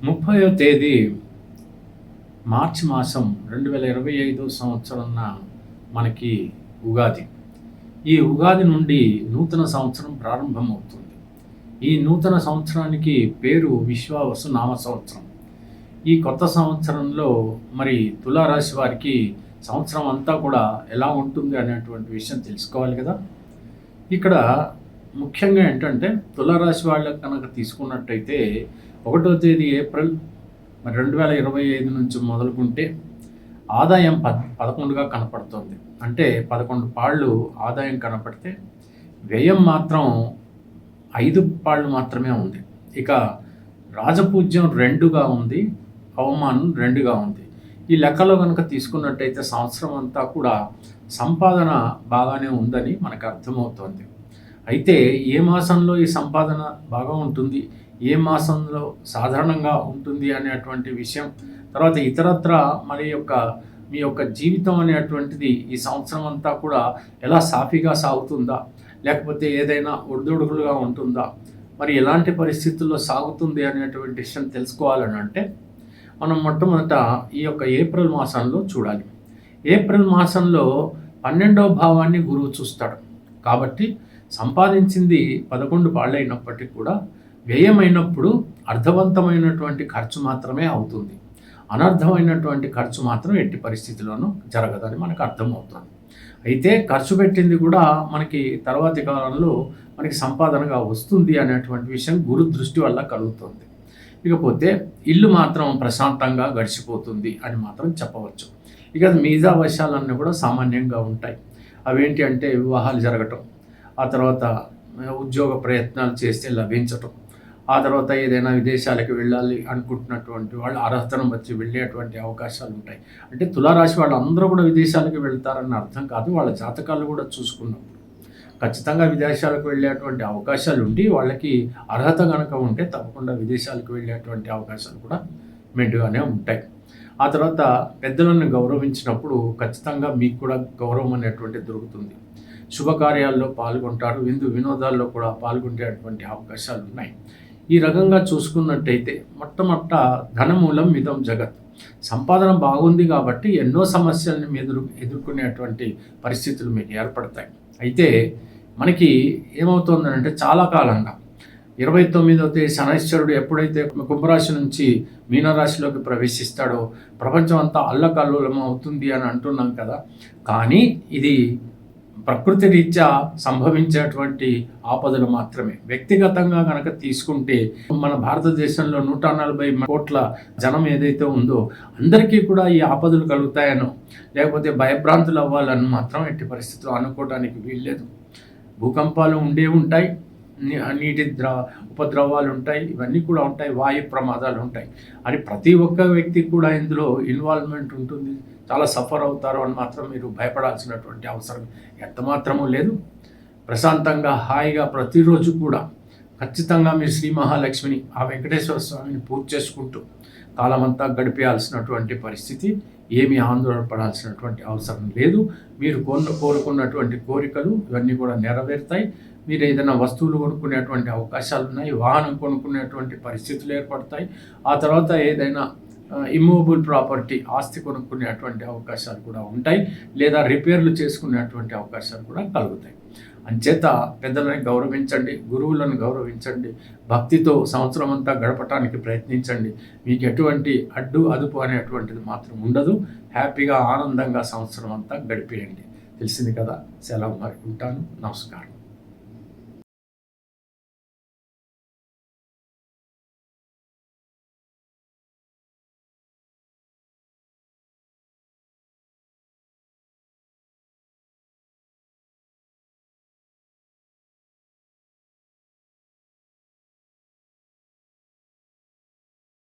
ముప్పైవ తేదీ మార్చి మాసం 2025 సంవత్సరం మనకి ఉగాది. ఈ ఉగాది నుండి నూతన సంవత్సరం ప్రారంభమవుతుంది. ఈ నూతన సంవత్సరానికి పేరు విశ్వావసు నామ సంవత్సరం. ఈ కొత్త సంవత్సరంలో మరి తులారాశి వారికి సంవత్సరం అంతా కూడా ఎలా ఉంటుంది అనేటువంటి విషయం తెలుసుకోవాలి కదా. ఇక్కడ ముఖ్యంగా ఏంటంటే తులారాశి వాళ్ళకి కనుక తీసుకున్నట్టయితే 1వ తేదీ ఏప్రిల్ 2025 నుంచి మొదలుకుంటే ఆదాయం 11గా కనపడుతుంది. అంటే 11 పాళ్ళు ఆదాయం కనపడితే వ్యయం మాత్రం 5 పాళ్ళు మాత్రమే ఉంది. ఇక రాజపూజ్యం 2గా ఉంది, అవమానం 2గా ఉంది. ఈ లెక్కలో కనుక తీసుకున్నట్టయితే సంవత్సరం అంతా కూడా సంపాదన బాగానే ఉందని మనకు అర్థమవుతుంది. అయితే ఏ మాసంలో ఈ సంపాదన బాగా ఉంటుంది, ఏ మాసంలో సాధారణంగా ఉంటుంది అనేటువంటి విషయం, తర్వాత ఇతరత్ర మీ యొక్క జీవితం అనేటువంటిది ఈ సంవత్సరం అంతా కూడా ఎలా సాఫీగా సాగుతుందా, లేకపోతే ఏదైనా ఒడిదుడుకులుగా ఉంటుందా, మరి ఎలాంటి పరిస్థితుల్లో సాగుతుంది అనేటువంటి విషయం తెలుసుకోవాలని అంటే మనం మొట్టమొదట ఈ యొక్క ఏప్రిల్ మాసంలో చూడాలి. ఏప్రిల్ మాసంలో 12వ భావాన్ని గురువు చూస్తాడు. కాబట్టి సంపాదించింది 11 పాళ్ళైనప్పటికీ కూడా వ్యయమైనప్పుడు అర్థవంతమైనటువంటి ఖర్చు మాత్రమే అవుతుంది. అనర్థమైనటువంటి ఖర్చు మాత్రం ఎట్టి పరిస్థితుల్లోనూ జరగదని మనకు అర్థమవుతుంది. అయితే ఖర్చు పెట్టింది కూడా మనకి తర్వాతి కాలంలో మనకి సంపాదనగా వస్తుంది అనేటువంటి విషయం గురు దృష్టి వల్ల కలుగుతుంది. ఇకపోతే ఇల్లు మాత్రం ప్రశాంతంగా గడిచిపోతుంది అని మాత్రం చెప్పవచ్చు. ఇక మిగతా విషయాలన్నీ కూడా సామాన్యంగా ఉంటాయి. అవేంటి అంటే వివాహాలు జరగటం, ఆ తర్వాత ఉద్యోగ ప్రయత్నాలు చేస్తే లభించటం, ఆ తర్వాత ఏదైనా విదేశాలకు వెళ్ళాలి అనుకుంటున్నటువంటి వాళ్ళు అర్హతను బట్టి వెళ్ళేటువంటి అవకాశాలు ఉంటాయి. అంటే తులారాశి వాళ్ళు అందరూ కూడా విదేశాలకు వెళ్తారన్న అర్థం కాదు. వాళ్ళ జాతకాలు కూడా చూసుకున్నప్పుడు ఖచ్చితంగా విదేశాలకు వెళ్ళేటువంటి అవకాశాలు ఉండి వాళ్ళకి అర్హత కనుక ఉంటే తప్పకుండా విదేశాలకు వెళ్ళేటువంటి అవకాశాలు కూడా మెండుగానే ఉంటాయి. ఆ తర్వాత పెద్దలను గౌరవించినప్పుడు ఖచ్చితంగా మీకు కూడా గౌరవం అనేటువంటిది దొరుకుతుంది. శుభకార్యాల్లో పాల్గొంటారు, వినోదాల్లో కూడా పాల్గొనేటువంటి అవకాశాలు ఉన్నాయి. ఈ రకంగా చూసుకున్నట్టయితే మొట్టమొదట ధనమూలం మిదం జగత్. సంపాదన బాగుంది కాబట్టి ఎన్నో సమస్యలను ఎదుర్కొనేటువంటి పరిస్థితులు మీకు ఏర్పడతాయి. అయితే మనకి ఏమవుతుందంటే చాలా కాలంగా 29వ తేదీ శనైశ్వరుడు ఎప్పుడైతే కుంభరాశి నుంచి మీనరాశిలోకి ప్రవేశిస్తాడో ప్రపంచం అంతా అల్లకల్లోలం అవుతుంది అని అంటున్నాం కదా. కానీ ఇది ప్రకృతి రీత్యా సంభవించేటువంటి ఆపదలు మాత్రమే. వ్యక్తిగతంగా కనుక తీసుకుంటే మన భారతదేశంలో 140 కోట్ల జనం ఏదైతే ఉందో అందరికీ కూడా ఈ ఆపదలు కలుగుతాయనో లేకపోతే భయభ్రాంతులు అవ్వాలని మాత్రం ఎట్టి పరిస్థితుల్లో అనుకోవడానికి వీల్లేదు. భూకంపాలు ఉంటాయి, నీటి ఉపద్రవాలు ఉంటాయి, ఇవన్నీ కూడా ఉంటాయి, వాయు ప్రమాదాలు ఉంటాయి. అని ప్రతి ఒక్క వ్యక్తికి కూడా ఇందులో ఇన్వాల్వ్మెంట్ ఉంటుంది. చాలా సఫర్ అవుతారు అని మాత్రం మీరు భయపడాల్సినటువంటి అవసరం ఎంత మాత్రమూ లేదు. ప్రశాంతంగా హాయిగా ప్రతిరోజు కూడా ఖచ్చితంగా మీరు శ్రీ మహాలక్ష్మిని, ఆ వెంకటేశ్వర స్వామిని పూజ చేసుకుంటూ కాలమంతా గడిపేయాల్సినటువంటి పరిస్థితి, ఏమీ ఆందోళన పడాల్సినటువంటి అవసరం లేదు. మీరు కోరుకున్నటువంటి కోరికలు ఇవన్నీ కూడా నెరవేరుతాయి. మీరు ఏదైనా వస్తువులు కొనుక్కునేటువంటి అవకాశాలు ఉన్నాయి, వాహనం కొనుక్కునేటువంటి పరిస్థితులు ఏర్పడతాయి. ఆ తర్వాత ఏదైనా ఇమ్మూవబుల్ ప్రాపర్టీ ఆస్తి కొనుక్కునేటువంటి అవకాశాలు కూడా ఉంటాయి, లేదా రిపేర్లు చేసుకునేటువంటి అవకాశాలు కూడా కలుగుతాయి. అంచేత పెద్దలని గౌరవించండి, గురువులను గౌరవించండి, భక్తితో సంవత్సరం అంతా గడపటానికి ప్రయత్నించండి. మీకు ఎటువంటి అదుపు అనేటువంటిది మాత్రం ఉండదు. హ్యాపీగా ఆనందంగా సంవత్సరం అంతా గడిపేయండి. తెలిసింది కదా. సెలవు, మరి ఉంటాను. నమస్కారం.